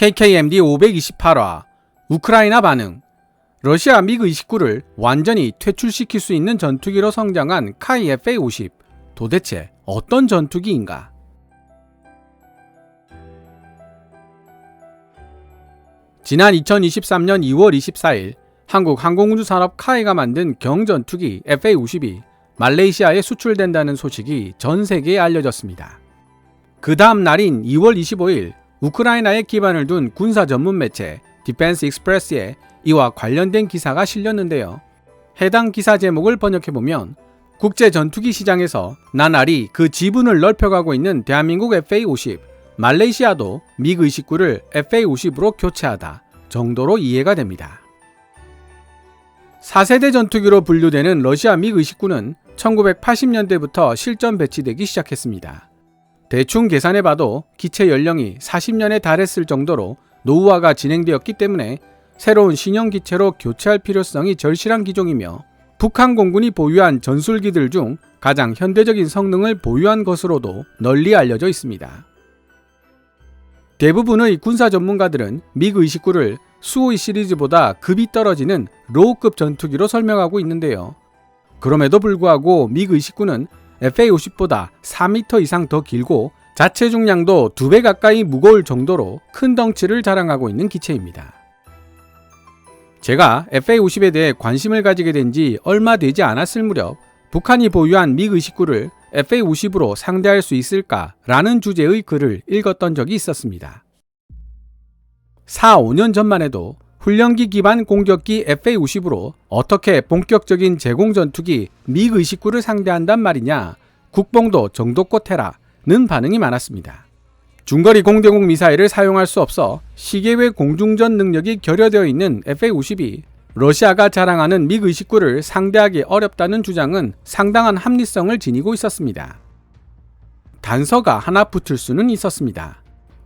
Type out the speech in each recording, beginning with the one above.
KKMD 528화 우크라이나 반응. 러시아 미그-29를 완전히 퇴출시킬 수 있는 전투기로 성장한 카이 FA-50. 도대체 어떤 전투기인가? 지난 2023년 2월 24일 한국항공우주산업 카이가 만든 경전투기 FA-50이 말레이시아에 수출된다는 소식이 전 세계에 알려졌습니다. 그 다음 날인 2월 25일 우크라이나에 기반을 둔 군사 전문 매체 디펜스 익스프레스에 이와 관련된 기사가 실렸는데요. 해당 기사 제목을 번역해보면 국제 전투기 시장에서 나날이 그 지분을 넓혀가고 있는 대한민국 FA-50, 말레이시아도 미그-29를 FA-50으로 교체하다 정도로 이해가 됩니다. 4세대 전투기로 분류되는 러시아 미그-29는 1980년대부터 실전 배치되기 시작했습니다. 대충 계산해봐도 기체 연령이 40년에 달했을 정도로 노후화가 진행되었기 때문에 새로운 신형 기체로 교체할 필요성이 절실한 기종이며 북한 공군이 보유한 전술기들 중 가장 현대적인 성능을 보유한 것으로도 널리 알려져 있습니다. 대부분의 군사 전문가들은 미그-29를 수호이 시리즈보다 급이 떨어지는 로우급 전투기로 설명하고 있는데요. 그럼에도 불구하고 미그-29는 FA-50보다 4m 이상 더 길고 자체 중량도 2배 가까이 무거울 정도로 큰 덩치를 자랑하고 있는 기체입니다. 제가 FA-50에 대해 관심을 가지게 된 지 얼마 되지 않았을 무렵 북한이 보유한 미그-29를 FA-50으로 상대할 수 있을까라는 주제의 글을 읽었던 적이 있었습니다. 4-5년 전만 해도 훈련기 기반 공격기 FA-50으로 어떻게 본격적인 제공전투기 미그-29를 상대한단 말이냐, 국뽕도 정도껏 해라는 반응이 많았습니다. 중거리 공대공 미사일을 사용할 수 없어 시계 외 공중전 능력이 결여되어 있는 FA-50이 러시아가 자랑하는 미그-29를 상대하기 어렵다는 주장은 상당한 합리성을 지니고 있었습니다. 단서가 하나 붙을 수는 있었습니다.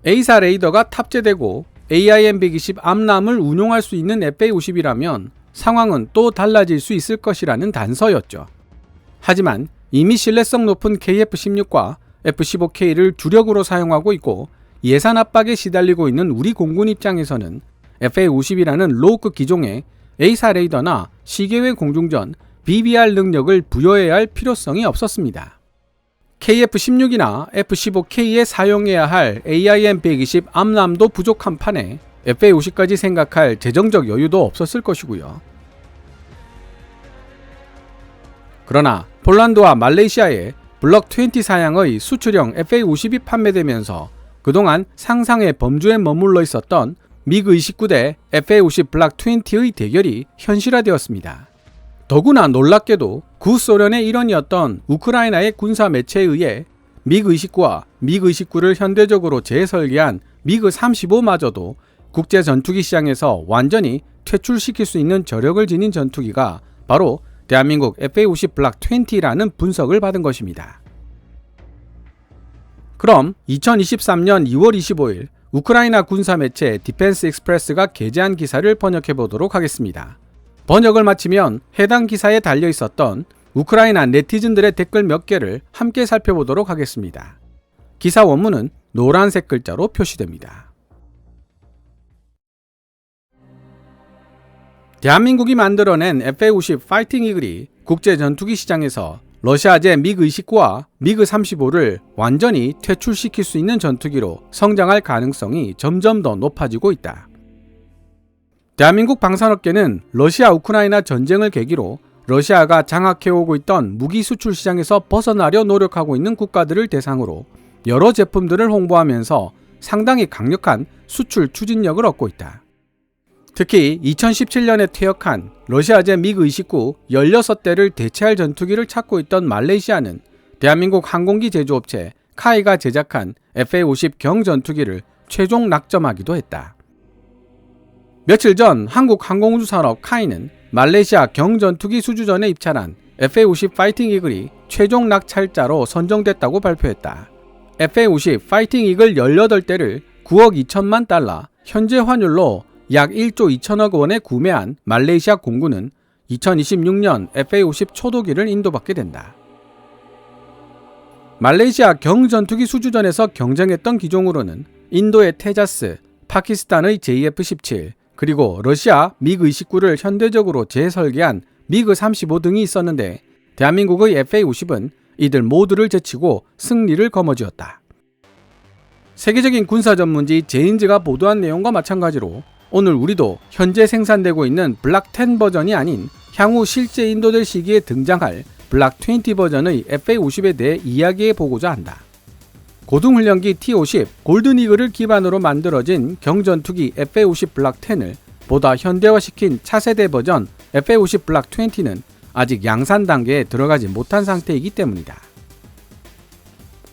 A사 레이더가 탑재되고 AIM-120 암람을 운용할 수 있는 FA-50이라면 상황은 또 달라질 수 있을 것이라는 단서였죠. 하지만 이미 신뢰성 높은 KF-16과 F-15K를 주력으로 사용하고 있고 예산 압박에 시달리고 있는 우리 공군 입장에서는 FA-50이라는 로우급 기종에 A사 레이더나 시계외 공중전, BBR 능력을 부여해야 할 필요성이 없었습니다. KF-16이나 F-15K에 사용해야 할 AIM-120 암람도 부족한 판에 FA-50까지 생각할 재정적 여유도 없었을 것이고요. 그러나 폴란드와 말레이시아에 블록 20 사양의 수출형 FA-50이 판매되면서 그동안 상상의 범주에 머물러 있었던 미그-29 대 FA-50 블록 20의 대결이 현실화되었습니다. 더구나 놀랍게도 구소련의 일원이었던 우크라이나의 군사 매체에 의해 미그-29와 미그-29를 현대적으로 재설계한 미그-35마저도 국제 전투기 시장에서 완전히 퇴출시킬 수 있는 저력을 지닌 전투기가 바로 대한민국 FA-50 블록 20라는 분석을 받은 것입니다. 그럼 2023년 2월 25일 우크라이나 군사 매체 디펜스 익스프레스가 게재한 기사를 번역해 보도록 하겠습니다. 번역을 마치면 해당 기사에 달려 있었던 우크라이나 네티즌들의 댓글 몇 개를 함께 살펴보도록 하겠습니다. 기사 원문은 노란색 글자로 표시됩니다. 대한민국이 만들어낸 FA-50 파이팅 이글이 국제 전투기 시장에서 러시아제 미그-29와 미그-35를 완전히 퇴출시킬 수 있는 전투기로 성장할 가능성이 점점 더 높아지고 있다. 대한민국 방산업계는 러시아 우크라이나 전쟁을 계기로 러시아가 장악해오고 있던 무기 수출 시장에서 벗어나려 노력하고 있는 국가들을 대상으로 여러 제품들을 홍보하면서 상당히 강력한 수출 추진력을 얻고 있다. 특히 2017년에 퇴역한 러시아제 미그-29 16대를 대체할 전투기를 찾고 있던 말레이시아는 대한민국 항공기 제조업체 카이가 제작한 FA-50 경전투기를 최종 낙점하기도 했다. 며칠 전 한국항공우주산업 카이는 말레이시아 경전투기 수주전에 입찰한 FA-50 파이팅 이글이 최종 낙찰자로 선정됐다고 발표했다. FA-50 파이팅 이글 18대를 9억 2천만 달러, 현재 환율로 약 1조 2천억 원에 구매한 말레이시아 공군은 2026년 FA-50 초도기를 인도받게 된다. 말레이시아 경전투기 수주전에서 경쟁했던 기종으로는 인도의 테자스, 파키스탄의 JF-17, 그리고 러시아 미그-29를 현대적으로 재설계한 미그-35 등이 있었는데 대한민국의 FA-50은 이들 모두를 제치고 승리를 거머쥐었다. 세계적인 군사 전문지 제인즈가 보도한 내용과 마찬가지로 오늘 우리도 현재 생산되고 있는 블락 10 버전이 아닌 향후 실제 인도될 시기에 등장할 블락 20 버전의 FA-50에 대해 이야기해 보고자 한다. 고등훈련기 T-50 골든이글을 기반으로 만들어진 경전투기 FA-50 블락 10을 보다 현대화시킨 차세대 버전 FA-50 블락 20는 아직 양산 단계에 들어가지 못한 상태이기 때문이다.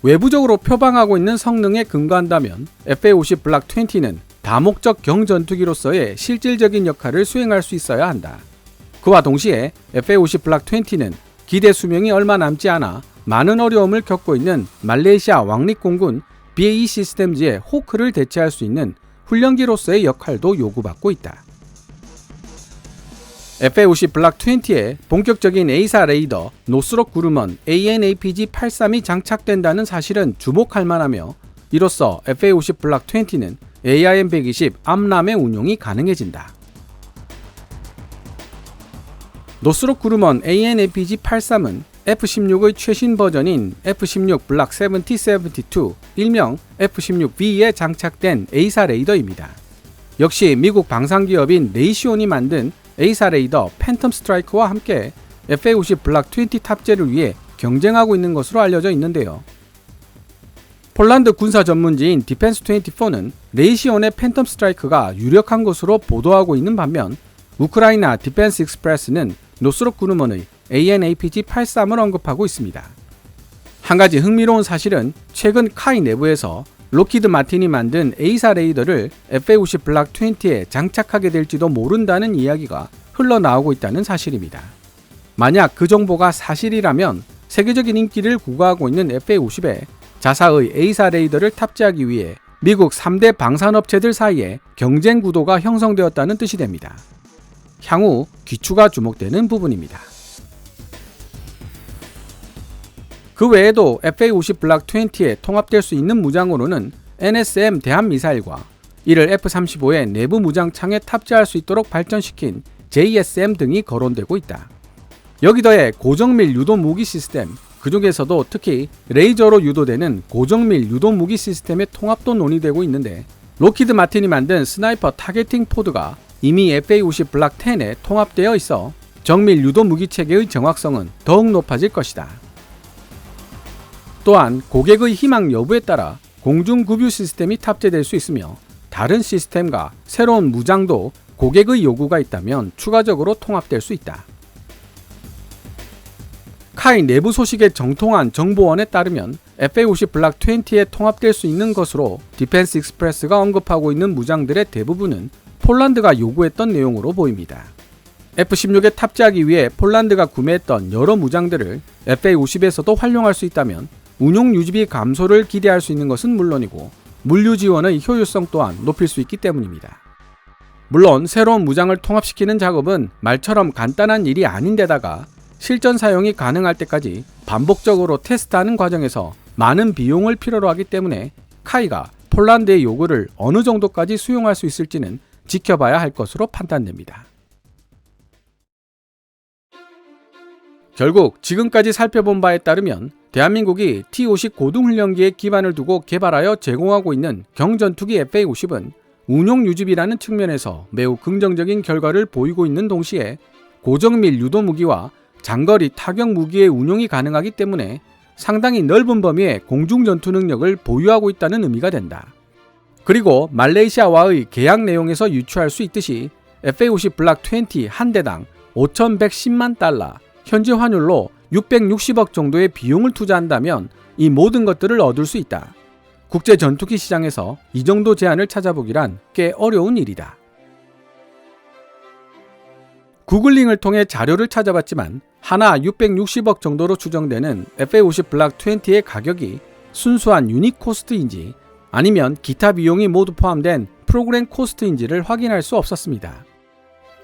외부적으로 표방하고 있는 성능에 근거한다면 FA-50 블락 20는 다목적 경전투기로서의 실질적인 역할을 수행할 수 있어야 한다. 그와 동시에 FA-50 블락 20는 기대 수명이 얼마 남지 않아 많은 어려움을 겪고 있는 말레이시아 왕립공군 BAE 시스템즈의 호크를 대체할 수 있는 훈련기로서의 역할도 요구받고 있다. FA-50 블락 20에 본격적인 A사 레이더 노스록 그루먼 AN/APG-83이 장착된다는 사실은 주목할 만하며 이로써 FA-50 블락 20는 AIM-120 암람의 운용이 가능해진다. 노스록 그루먼 AN/APG-83은 F-16의 최신 버전인 F-16 블락 70-72, 일명 F-16V에 장착된 A사 레이더입니다. 역시 미국 방산기업인 레이시온이 만든 A사 레이더 팬텀 스트라이크와 함께 FA-50 블락 20 탑재를 위해 경쟁하고 있는 것으로 알려져 있는데요. 폴란드 군사 전문지인 디펜스24는 레이시온의 팬텀 스트라이크가 유력한 것으로 보도하고 있는 반면 우크라이나 디펜스 익스프레스는 노스록 그루먼의 AN/APG-83을 언급하고 있습니다. 한 가지 흥미로운 사실은 최근 카이 내부에서 로키드 마틴이 만든 A사 레이더를 FA-50 블락 20에 장착하게 될지도 모른다는 이야기가 흘러나오고 있다는 사실입니다. 만약 그 정보가 사실이라면 세계적인 인기를 구가하고 있는 FA-50에 자사의 A사 레이더를 탑재하기 위해 미국 3대 방산업체들 사이에 경쟁 구도가 형성되었다는 뜻이 됩니다. 향후 귀추가 주목되는 부분입니다. 그 외에도 FA-50 블락 20에 통합될 수 있는 무장으로는 NSM 대한미사일과 이를 F-35의 내부 무장창에 탑재할 수 있도록 발전시킨 JSM 등이 거론되고 있다. 여기 더해 고정밀 유도 무기 시스템, 그 중에서도 특히 레이저로 유도되는 고정밀 유도 무기 시스템의 통합도 논의되고 있는데 로키드 마틴이 만든 스나이퍼 타겟팅 포드가 이미 FA-50 블락 10에 통합되어 있어 정밀 유도 무기 체계의 정확성은 더욱 높아질 것이다. 또한 고객의 희망 여부에 따라 공중 급유 시스템이 탑재될 수 있으며 다른 시스템과 새로운 무장도 고객의 요구가 있다면 추가적으로 통합될 수 있다. 카이 내부 소식에 정통한 정보원에 따르면 FA-50 블락 20에 통합될 수 있는 것으로 디펜스 익스프레스가 언급하고 있는 무장들의 대부분은 폴란드가 요구했던 내용으로 보입니다. F-16에 탑재하기 위해 폴란드가 구매했던 여러 무장들을 FA-50에서도 활용할 수 있다면 운용 유지비 감소를 기대할 수 있는 것은 물론이고 물류 지원의 효율성 또한 높일 수 있기 때문입니다. 물론 새로운 무장을 통합시키는 작업은 말처럼 간단한 일이 아닌데다가 실전 사용이 가능할 때까지 반복적으로 테스트하는 과정에서 많은 비용을 필요로 하기 때문에 카이가 폴란드의 요구를 어느 정도까지 수용할 수 있을지는 지켜봐야 할 것으로 판단됩니다. 결국 지금까지 살펴본 바에 따르면 대한민국이 T-50 고등훈련기에 기반을 두고 개발하여 제공하고 있는 경전투기 FA-50은 운용 유지비라는 측면에서 매우 긍정적인 결과를 보이고 있는 동시에 고정밀 유도 무기와 장거리 타격 무기의 운용이 가능하기 때문에 상당히 넓은 범위의 공중 전투 능력을 보유하고 있다는 의미가 된다. 그리고 말레이시아와의 계약 내용에서 유추할 수 있듯이 FA-50 블락 20 한 대당 5,110만 달러, 현지 환율로 660억 정도의 비용을 투자한다면 이 모든 것들을 얻을 수 있다. 국제 전투기 시장에서 이 정도 제한을 찾아보기란 꽤 어려운 일이다. 구글링을 통해 자료를 찾아봤지만 하나 660억 정도로 추정되는 FA-50 블락 20의 가격이 순수한 유닛 코스트인지 아니면 기타 비용이 모두 포함된 프로그램 코스트인지를 확인할 수 없었습니다.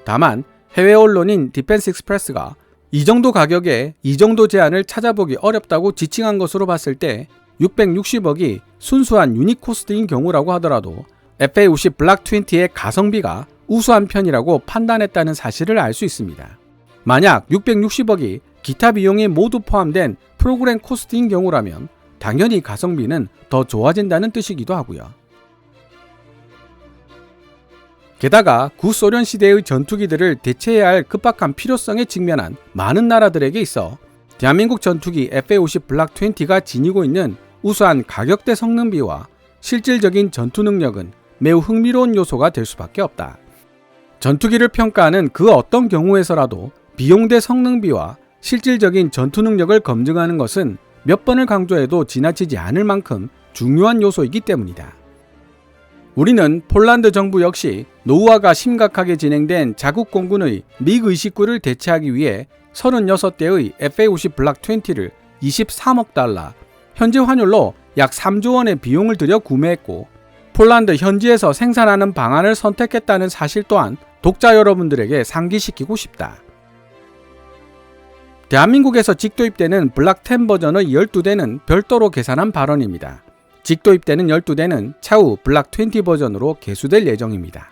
다만 해외 언론인 디펜스 익스프레스가 이 정도 가격에 이 정도 제한을 찾아보기 어렵다고 지칭한 것으로 봤을 때 660억이 순수한 유닛 코스트인 경우라고 하더라도 FA50 블락 20의 가성비가 우수한 편이라고 판단했다는 사실을 알 수 있습니다. 만약 660억이 기타 비용이 모두 포함된 프로그램 코스트인 경우라면 당연히 가성비는 더 좋아진다는 뜻이기도 하고요. 게다가 구소련 시대의 전투기들을 대체해야 할 급박한 필요성에 직면한 많은 나라들에게 있어 대한민국 전투기 FA50 블락 20가 지니고 있는 우수한 가격대 성능비와 실질적인 전투 능력은 매우 흥미로운 요소가 될 수밖에 없다. 전투기를 평가하는 그 어떤 경우에서라도 비용 대 성능비와 실질적인 전투 능력을 검증하는 것은 몇 번을 강조해도 지나치지 않을 만큼 중요한 요소이기 때문이다. 우리는 폴란드 정부 역시 노후화가 심각하게 진행된 자국 공군의 미그-29를 대체하기 위해 36대의 FA50 블락 20를 23억 달러, 현지 환율로 약 3조 원의 비용을 들여 구매했고 폴란드 현지에서 생산하는 방안을 선택했다는 사실 또한 독자 여러분들에게 상기시키고 싶다. 대한민국에서 직도입되는 블락 10 버전의 12대는 별도로 계산한 발언입니다. 직도입되는 12대는 차후 블락 20 버전으로 개수될 예정입니다.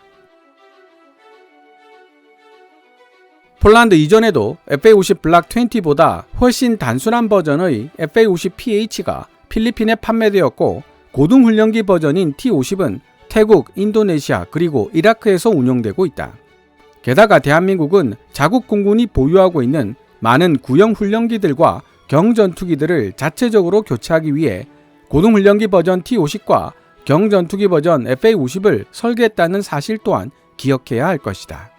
폴란드 이전에도 FA50 블락 20보다 훨씬 단순한 버전의 FA50PH가 필리핀에 판매되었고 고등훈련기 버전인 T50은 태국, 인도네시아 그리고 이라크에서 운용되고 있다. 게다가 대한민국은 자국 공군이 보유하고 있는 많은 구형 훈련기들과 경전투기들을 자체적으로 교체하기 위해 고등훈련기 버전 T50과 경전투기 버전 FA50을 설계했다는 사실 또한 기억해야 할 것이다.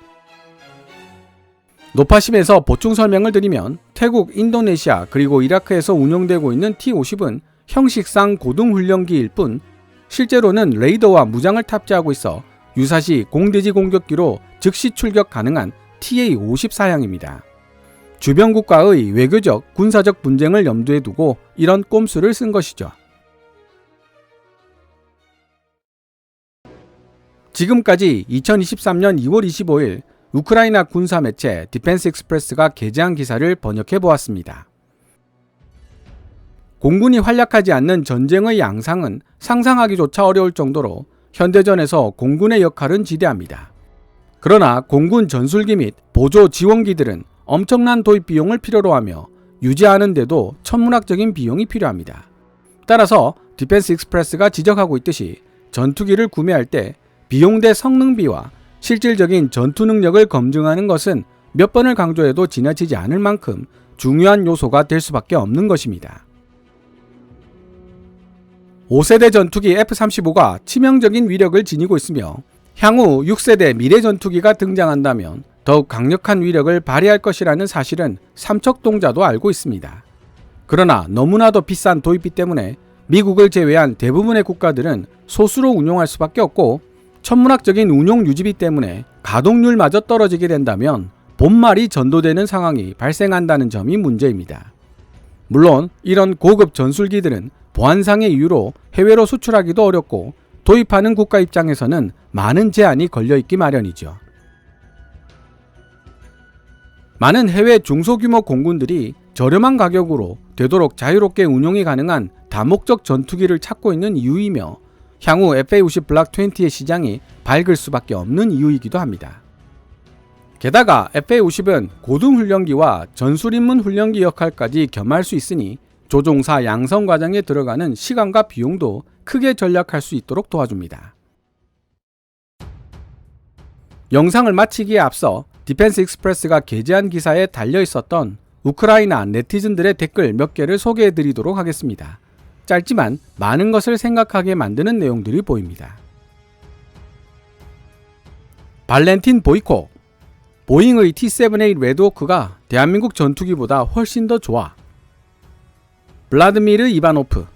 노파심에서 보충 설명을 드리면 태국, 인도네시아 그리고 이라크에서 운용되고 있는 T50은 형식상 고등훈련기일 뿐 실제로는 레이더와 무장을 탑재하고 있어 유사시 공대지 공격기로 즉시 출격 가능한 TA-50 사양입니다. 주변 국가의 외교적, 군사적 분쟁을 염두에 두고 이런 꼼수를 쓴 것이죠. 지금까지 2023년 2월 25일 우크라이나 군사 매체 디펜스 익스프레스가 게재한 기사를 번역해 보았습니다. 공군이 활약하지 않는 전쟁의 양상은 상상하기조차 어려울 정도로 현대전에서 공군의 역할은 지대합니다. 그러나 공군 전술기 및 보조 지원기들은 엄청난 도입 비용을 필요로 하며 유지하는 데도 천문학적인 비용이 필요합니다. 따라서 디펜스 익스프레스가 지적하고 있듯이 전투기를 구매할 때 비용 대 성능비와 실질적인 전투 능력을 검증하는 것은 몇 번을 강조해도 지나치지 않을 만큼 중요한 요소가 될 수밖에 없는 것입니다. 5세대 전투기 F-35가 치명적인 위력을 지니고 있으며 향후 6세대 미래 전투기가 등장한다면 더욱 강력한 위력을 발휘할 것이라는 사실은 삼척동자도 알고 있습니다. 그러나 너무나도 비싼 도입비 때문에 미국을 제외한 대부분의 국가들은 소수로 운용할 수밖에 없고 천문학적인 운용 유지비 때문에 가동률마저 떨어지게 된다면 본말이 전도되는 상황이 발생한다는 점이 문제입니다. 물론 이런 고급 전술기들은 보안상의 이유로 해외로 수출하기도 어렵고 도입하는 국가 입장에서는 많은 제한이 걸려있기 마련이죠. 많은 해외 중소규모 공군들이 저렴한 가격으로 되도록 자유롭게 운용이 가능한 다목적 전투기를 찾고 있는 이유이며 향후 FA50 블락 20의 시장이 밝을 수밖에 없는 이유이기도 합니다. 게다가 FA50은 고등훈련기와 전술입문 훈련기 역할까지 겸할 수 있으니 조종사 양성 과정에 들어가는 시간과 비용도 크게 절약할 수 있도록 도와줍니다. 영상을 마치기에 앞서 디펜스 익스프레스가 게재한 기사에 달려 있었던 우크라이나 네티즌들의 댓글 몇 개를 소개해 드리도록 하겠습니다. 짧지만 많은 것을 생각하게 만드는 내용들이 보입니다. 발렌틴 보이코, 보잉의 T-78 레드호크가 대한민국 전투기보다 훨씬 더 좋아. 블라드미르 이바노프,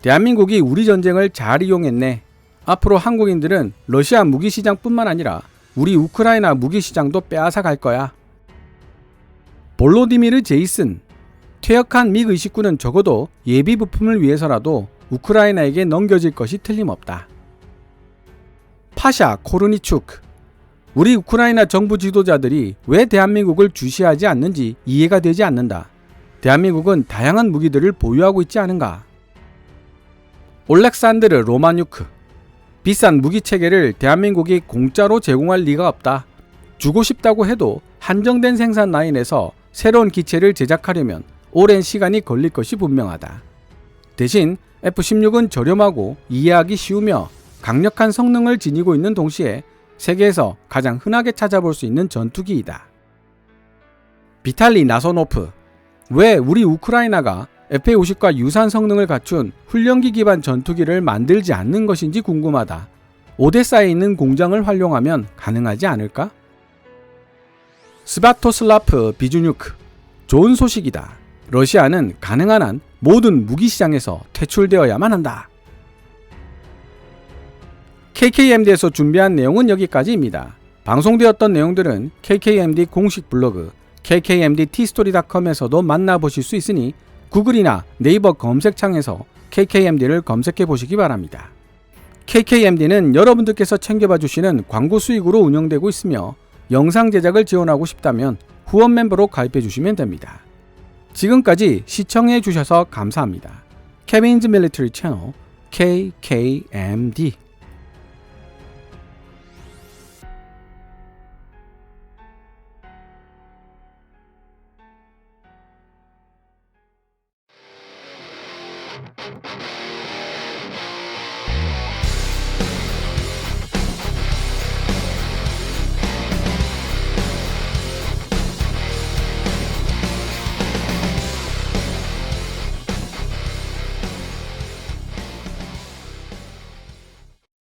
대한민국이 우리 전쟁을 잘 이용했네. 앞으로 한국인들은 러시아 무기시장뿐만 아니라 우리 우크라이나 무기시장도 빼앗아 갈 거야. 볼로디미르 제이슨, 퇴역한 미그-29는 적어도 예비 부품을 위해서라도 우크라이나에게 넘겨질 것이 틀림없다. 파샤 코르니추크, 우리 우크라이나 정부 지도자들이 왜 대한민국을 주시하지 않는지 이해가 되지 않는다. 대한민국은 다양한 무기들을 보유하고 있지 않은가. 올렉산드르 로마뉴크, 비싼 무기 체계를 대한민국이 공짜로 제공할 리가 없다. 주고 싶다고 해도 한정된 생산 라인에서 새로운 기체를 제작하려면 오랜 시간이 걸릴 것이 분명하다. 대신 F-16은 저렴하고 이해하기 쉬우며 강력한 성능을 지니고 있는 동시에 세계에서 가장 흔하게 찾아볼 수 있는 전투기이다. 비탈리 나소노프. 왜 우리 우크라이나가 FA-50과 유사한 성능을 갖춘 훈련기 기반 전투기를 만들지 않는 것인지 궁금하다. 오데사에 있는 공장을 활용하면 가능하지 않을까? 스바토슬라프 비주뉴크. 좋은 소식이다. 러시아는 가능한 한 모든 무기 시장에서 퇴출되어야만 한다. KKMD에서 준비한 내용은 여기까지입니다. 방송되었던 내용들은 KKMD 공식 블로그 kkmdtstory.com에서도 만나보실 수 있으니 구글이나 네이버 검색창에서 KKMD를 검색해 보시기 바랍니다. KKMD는 여러분들께서 챙겨봐 주시는 광고 수익으로 운영되고 있으며 영상 제작을 지원하고 싶다면 후원 멤버로 가입해 주시면 됩니다. 지금까지 시청해 주셔서 감사합니다. 케빈즈 밀리터리 채널 KKMD